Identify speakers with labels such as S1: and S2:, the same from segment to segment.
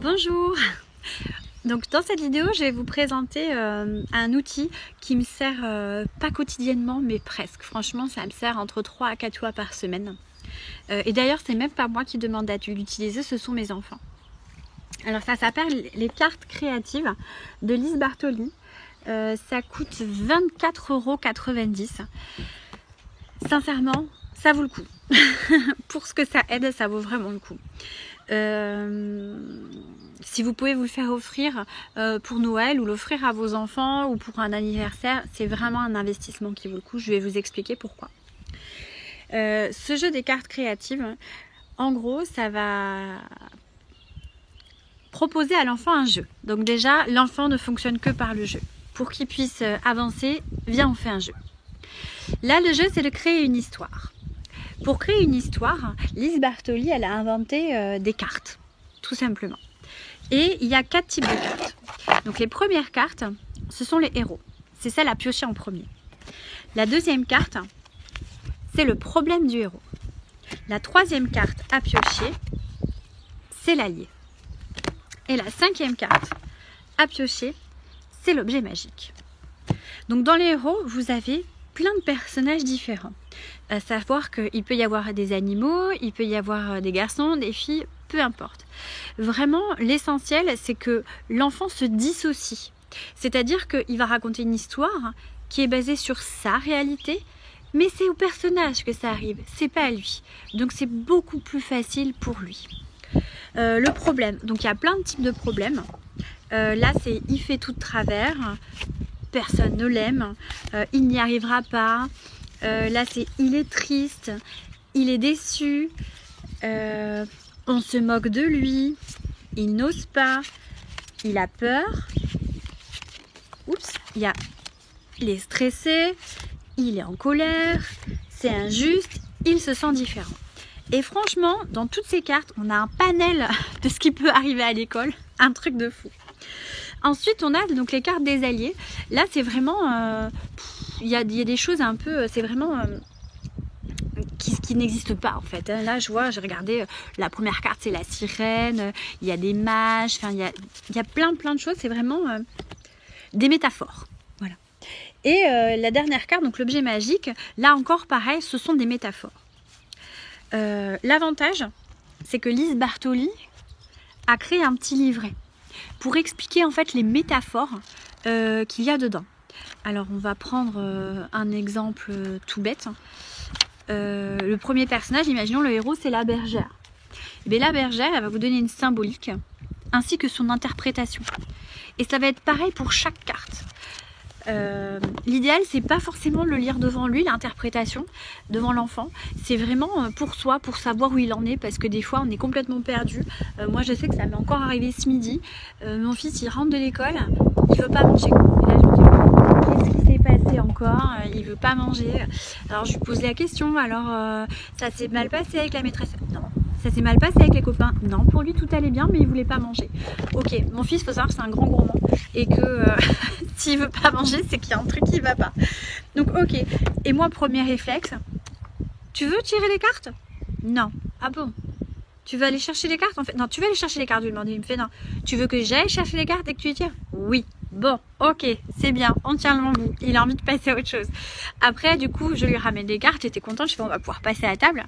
S1: Bonjour. Donc dans cette vidéo, je vais vous présenter un outil qui me sert pas quotidiennement, mais presque. Franchement, ça me sert entre 3 à 4 fois par semaine. Et d'ailleurs, c'est même pas moi qui demande à l'utiliser, ce sont mes enfants. Alors ça s'appelle les cartes créatives de Lise Bartoli. Ça coûte 24,90 €. Sincèrement, ça vaut le coup. Pour ce que ça aide, ça vaut vraiment le coup. Si vous pouvez vous le faire offrir pour Noël ou l'offrir à vos enfants ou pour un anniversaire, c'est vraiment un investissement qui vaut le coup. Je vais vous expliquer pourquoi. Ce jeu des cartes créatives, en gros, ça va proposer à l'enfant un jeu. Donc déjà, l'enfant ne fonctionne que par le jeu. Pour qu'il puisse avancer, viens, on fait un jeu. Là, le jeu, c'est de créer une histoire. Pour créer une histoire, Lise Bartoli, elle a inventé des cartes, tout simplement. Et il y a 4 types de cartes. Donc les premières cartes, ce sont les héros. C'est celle à piocher en premier. La deuxième carte, c'est le problème du héros. La troisième carte à piocher, c'est l'allié. Et la cinquième carte à piocher, c'est l'objet magique. Donc dans les héros, vous avez plein de personnages différents. À savoir qu'il peut y avoir des animaux, il peut y avoir des garçons, des filles, peu importe. Vraiment, l'essentiel, c'est que l'enfant se dissocie. C'est-à-dire qu'il va raconter une histoire qui est basée sur sa réalité, mais c'est au personnage que ça arrive, c'est pas à lui. Donc c'est beaucoup plus facile pour lui. Le problème, donc il y a plein de types de problèmes. Là, c'est il fait tout de travers, personne ne l'aime, il n'y arrivera pas. Là, c'est il est triste, il est déçu, on se moque de lui, il n'ose pas, il a peur, il est stressé, il est en colère, c'est injuste, il se sent différent. Et franchement, dans toutes ces cartes, on a un panel de ce qui peut arriver à l'école, un truc de fou. Ensuite, on a donc les cartes des alliés. Là, c'est vraiment... il y a des choses un peu... c'est vraiment... qui n'existent pas, en fait. Là, j'ai regardé... la première carte, c'est la sirène. Il y a des mages. Enfin, il y a plein de choses. C'est vraiment des métaphores. Voilà. Et la dernière carte, donc l'objet magique, là encore, pareil, ce sont des métaphores. L'avantage, c'est que Lise Bartoli a créé un petit livret pour expliquer en fait les métaphores qu'il y a dedans. Alors on va prendre un exemple tout bête. Le premier personnage, imaginons le héros, c'est la bergère. Et bien la bergère, elle va vous donner une symbolique ainsi que son interprétation. Et ça va être pareil pour chaque carte. L'idéal, c'est pas forcément le lire devant lui, l'interprétation devant l'enfant, c'est vraiment pour soi, pour savoir où il en est, parce que des fois on est complètement perdu. Moi je sais que ça m'est encore arrivé ce midi. Mon fils il rentre de l'école, il veut pas manger. Et là je me dis qu'est-ce qui s'est passé encore, il veut pas manger. Alors je lui pose la question, alors ça s'est mal passé avec la maîtresse? Non. Ça s'est mal passé avec les copains? Non, pour lui tout allait bien, mais il voulait pas manger. Ok, mon fils, faut savoir que c'est un grand gourmand et que s'il veut pas manger, c'est qu'il y a un truc qui va pas. Donc ok, et moi premier réflexe, tu veux tirer les cartes? Non. Ah bon? Tu veux aller chercher les cartes en fait? Non, tu veux aller chercher les cartes, je lui demande. Il me fait non. Tu veux que j'aille chercher les cartes et que tu les tires? Oui. Bon, ok, c'est bien, on tient le bon bout. Il a envie de passer à autre chose. Après, du coup, je lui ramène les cartes, j'étais contente, je fais on va pouvoir passer à la table.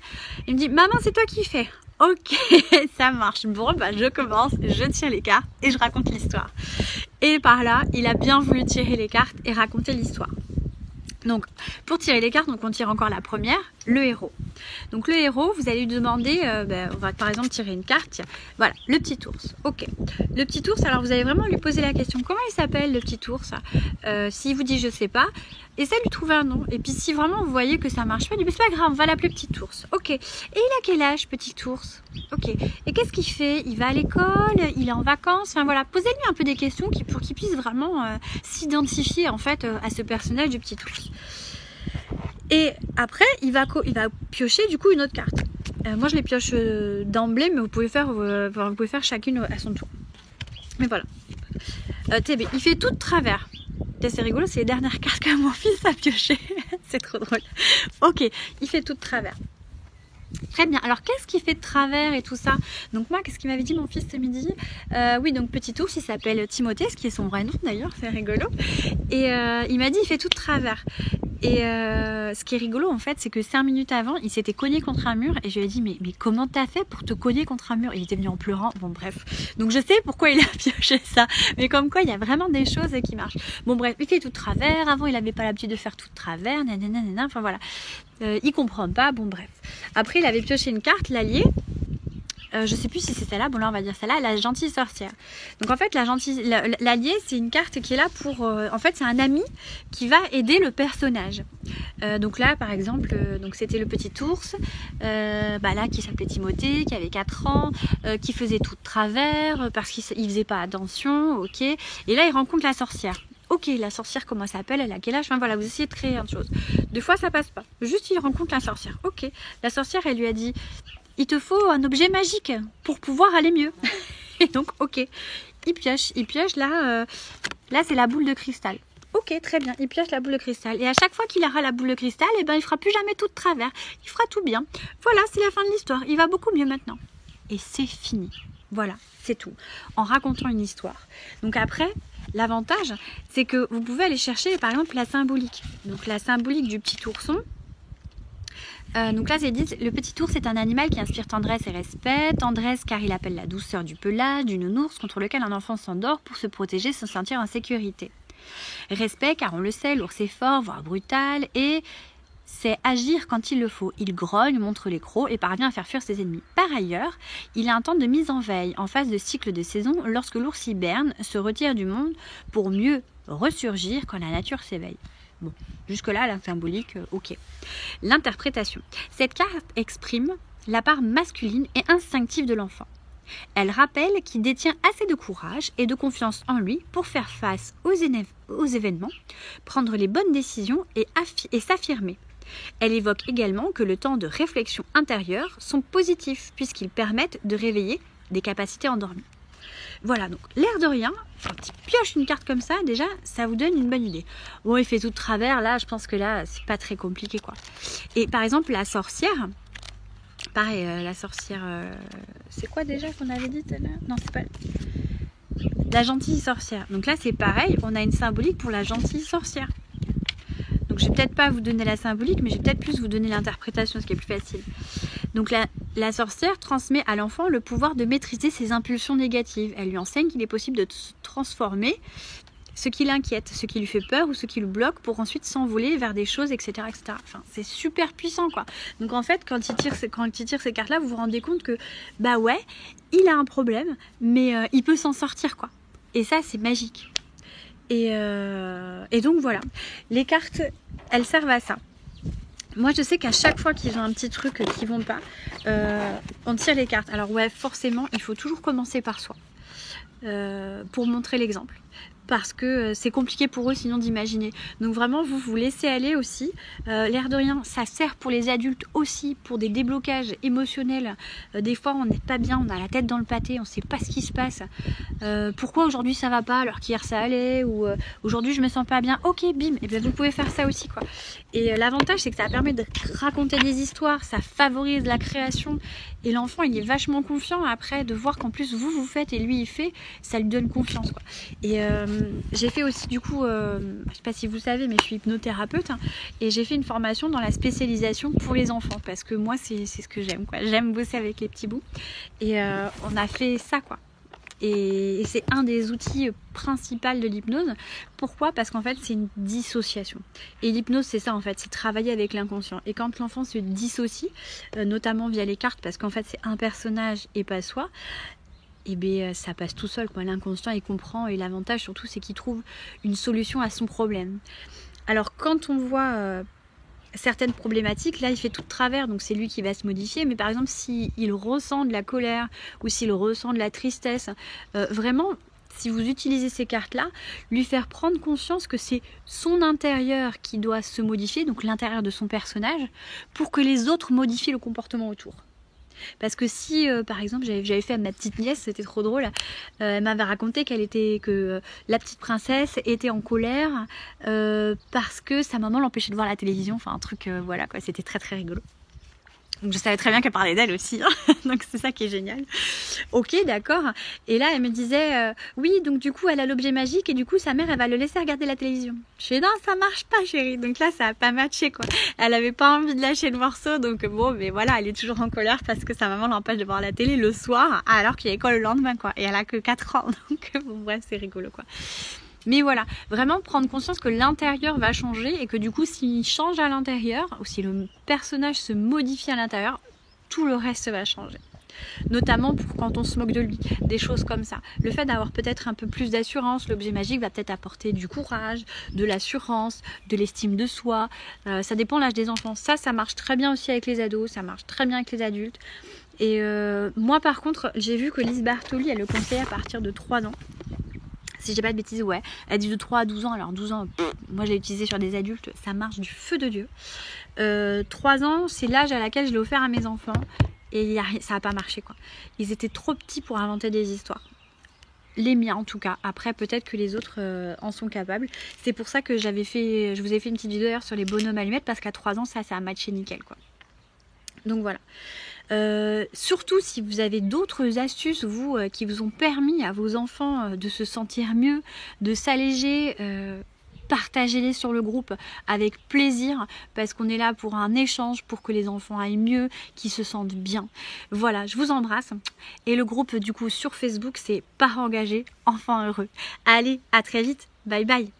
S1: Il me dit, maman, c'est toi qui fais. Ok, ça marche. Bon, bah je commence, je tire les cartes et je raconte l'histoire. Et par là, il a bien voulu tirer les cartes et raconter l'histoire. Donc, pour tirer les cartes, donc on tire encore la première, le héros. Donc le héros, vous allez lui demander, on va par exemple tirer une carte, tiens, voilà, le petit ours. Ok, le petit ours, alors vous allez vraiment lui poser la question, comment il s'appelle le petit ours? S'il vous dit je sais pas, essayez de lui trouver un nom. Et puis si vraiment vous voyez que ça marche pas, c'est pas grave, on va l'appeler petit ours. Ok, et il a quel âge petit ours? Ok, et qu'est-ce qu'il fait? Il va à l'école, il est en vacances, enfin voilà, posez-lui un peu des questions pour qu'il puisse vraiment s'identifier en fait à ce personnage du petit ours. Et après, il va piocher du coup une autre carte. Moi, je les pioche d'emblée, mais vous pouvez faire chacune à son tour. Mais voilà. TB, il fait tout de travers. C'est rigolo, c'est les dernières cartes que mon fils a pioché. C'est trop drôle. Ok, il fait tout de travers. Très bien. Alors, qu'est-ce qui fait de travers et tout ça? Donc moi, qu'est-ce qu'il m'avait dit mon fils ce midi? Oui, donc petit ours, il s'appelle Timothée, ce qui est son vrai nom d'ailleurs, c'est rigolo. Et il m'a dit, il fait tout de travers. Et ce qui est rigolo en fait, c'est que 5 minutes avant, il s'était cogné contre un mur et je lui ai dit mais comment t'as fait pour te cogner contre un mur? Il était venu en pleurant. Bon bref. Donc je sais pourquoi il a pioché ça. Mais comme quoi, il y a vraiment des choses qui marchent. Bon bref, il fait tout de travers. Avant, il n'avait pas l'habitude de faire tout de travers. Nanana, enfin voilà. Il comprend pas. Bon bref. Après, il avait pioché une carte, l'allié. Je sais plus si c'est celle-là, bon là on va dire celle-là, la gentille sorcière. Donc en fait l'allié c'est une carte qui est là pour, en fait c'est un ami qui va aider le personnage. Donc là par exemple, donc c'était le petit ours, là qui s'appelait Timothée, qui avait 4 ans, qui faisait tout de travers parce qu'il faisait pas attention, ok. Et là il rencontre la sorcière. Ok, la sorcière, comment elle s'appelle? Elle a quel âge? Enfin voilà, vous essayez de créer une chose. Des fois ça passe pas. Juste il rencontre la sorcière. Ok, la sorcière elle lui a dit il te faut un objet magique pour pouvoir aller mieux. Et donc, ok, il pioche là, là c'est la boule de cristal. Ok, très bien, il pioche la boule de cristal. Et à chaque fois qu'il aura la boule de cristal, eh ben, il fera plus jamais tout de travers. Il fera tout bien. Voilà, c'est la fin de l'histoire. Il va beaucoup mieux maintenant. Et c'est fini. Voilà, c'est tout. En racontant une histoire. Donc après, l'avantage, c'est que vous pouvez aller chercher, par exemple, la symbolique. Donc la symbolique du petit ourson. Donc là, c'est dit, le petit ours est un animal qui inspire tendresse et respect. Tendresse car il appelle la douceur du pelage, du nounours contre lequel un enfant s'endort pour se protéger sans se sentir en sécurité. Respect car on le sait, l'ours est fort, voire brutal, et c'est agir quand il le faut. Il grogne, montre les crocs et parvient à faire fuir ses ennemis. Par ailleurs, il a un temps de mise en veille, en phase de cycle de saison, lorsque l'ours hiberne, se retire du monde pour mieux ressurgir quand la nature s'éveille. Bon, jusque-là, la symbolique, ok. L'interprétation. Cette carte exprime la part masculine et instinctive de l'enfant. Elle rappelle qu'il détient assez de courage et de confiance en lui pour faire face aux événements, prendre les bonnes décisions et s'affirmer. Elle évoque également que le temps de réflexion intérieure sont positifs puisqu'ils permettent de réveiller des capacités endormies. Voilà, donc l'air de rien, quand il pioche une carte comme ça, déjà, ça vous donne une bonne idée. Bon, il fait tout de travers, là, je pense que là, c'est pas très compliqué, quoi. Et par exemple, la sorcière, pareil, la sorcière, c'est quoi déjà qu'on avait dit? Non, c'est pas... La gentille sorcière. Donc là, c'est pareil, on a une symbolique pour la gentille sorcière. Donc je vais peut-être pas vous donner la symbolique, mais je vais peut-être plus vous donner l'interprétation, ce qui est plus facile. Donc la sorcière transmet à l'enfant le pouvoir de maîtriser ses impulsions négatives. Elle lui enseigne qu'il est possible de transformer ce qui l'inquiète, ce qui lui fait peur ou ce qui le bloque pour ensuite s'envoler vers des choses, etc. etc. Enfin, c'est super puissant, quoi. Donc en fait, quand il tire ces cartes-là, vous vous rendez compte que, bah ouais, il a un problème, mais il peut s'en sortir, quoi. Et ça, c'est magique. Et donc voilà, les cartes, elles servent à ça. Moi je sais qu'à chaque fois qu'ils ont un petit truc qui vont pas, on tire les cartes. Alors ouais, forcément, il faut toujours commencer par soi pour montrer l'exemple. Parce que c'est compliqué pour eux sinon d'imaginer. Donc vraiment, vous laissez aller aussi. L'air de rien, ça sert pour les adultes aussi, pour des déblocages émotionnels. Des fois, on n'est pas bien, on a la tête dans le pâté, on ne sait pas ce qui se passe. Pourquoi aujourd'hui ça va pas alors qu'hier ça allait, ou aujourd'hui je me sens pas bien. Ok, bim, et bien vous pouvez faire ça aussi, quoi. Et l'avantage, c'est que ça permet de raconter des histoires, ça favorise la création. Et l'enfant, il est vachement confiant après de voir qu'en plus vous faites et lui il fait, ça lui donne confiance, quoi. Et j'ai fait aussi du coup, je sais pas si vous savez, mais je suis hypnothérapeute, hein, et j'ai fait une formation dans la spécialisation pour les enfants parce que moi c'est ce que j'aime, quoi. J'aime bosser avec les petits bouts et on a fait ça, quoi. Et c'est un des outils principaux de l'hypnose. Pourquoi? Parce qu'en fait c'est une dissociation. Et l'hypnose c'est ça en fait, c'est travailler avec l'inconscient. Et quand l'enfant se dissocie, notamment via les cartes, parce qu'en fait c'est un personnage et pas soi, et bien ça passe tout seul, quoi. L'inconscient il comprend, et l'avantage surtout c'est qu'il trouve une solution à son problème. Alors quand on voit certaines problématiques, là il fait tout de travers, donc c'est lui qui va se modifier. Mais par exemple s'il ressent de la colère ou s'il ressent de la tristesse, vraiment si vous utilisez ces cartes là, lui faire prendre conscience que c'est son intérieur qui doit se modifier, donc l'intérieur de son personnage, pour que les autres modifient le comportement autour. Parce que si, par exemple, j'avais fait à ma petite nièce, c'était trop drôle, elle m'avait raconté que la petite princesse était en colère parce que sa maman l'empêchait de voir la télévision, enfin un truc, voilà quoi, c'était très très rigolo. Donc je savais très bien qu'elle parlait d'elle aussi, hein. Donc c'est ça qui est génial. Ok, d'accord. Et là, elle me disait, oui, donc du coup, elle a l'objet magique et du coup, sa mère, elle va le laisser regarder la télévision. Je fais, non, ça marche pas, chérie. Donc là, ça a pas matché, quoi. Elle avait pas envie de lâcher le morceau, donc bon, mais voilà, elle est toujours en colère parce que sa maman l'empêche de voir la télé le soir, alors qu'il y a école le lendemain, quoi. Et elle a que 4 ans, donc bon, bref, c'est rigolo, quoi. Mais voilà, vraiment prendre conscience que l'intérieur va changer et que du coup, s'il change à l'intérieur, ou si le personnage se modifie à l'intérieur, tout le reste va changer. Notamment pour quand on se moque de lui, des choses comme ça. Le fait d'avoir peut-être un peu plus d'assurance, l'objet magique va peut-être apporter du courage, de l'assurance, de l'estime de soi. Ça dépend de l'âge des enfants. Ça marche très bien aussi avec les ados, ça marche très bien avec les adultes. Et moi par contre, j'ai vu que Lise Bartoli, elle le conseille à partir de 3 ans. Si j'ai pas de bêtises, ouais. Elle dit de 3 à 12 ans. Alors 12 ans, moi je l'ai utilisé sur des adultes, ça marche du feu de Dieu. 3 ans, c'est l'âge à laquelle je l'ai offert à mes enfants. Et ça n'a pas marché, quoi. Ils étaient trop petits pour inventer des histoires. Les miens en tout cas. Après peut-être que les autres en sont capables. C'est pour ça que je vous ai fait une petite vidéo d'ailleurs sur les bonhommes allumettes, parce qu'à 3 ans, ça a matché nickel, quoi. Donc voilà. Surtout si vous avez d'autres astuces, vous, qui vous ont permis à vos enfants de se sentir mieux, de s'alléger, partagez-les sur le groupe avec plaisir, parce qu'on est là pour un échange, pour que les enfants aillent mieux, qu'ils se sentent bien. Voilà, je vous embrasse. Et le groupe du coup sur Facebook, c'est Parents engagés, enfants heureux. Allez, à très vite. Bye bye.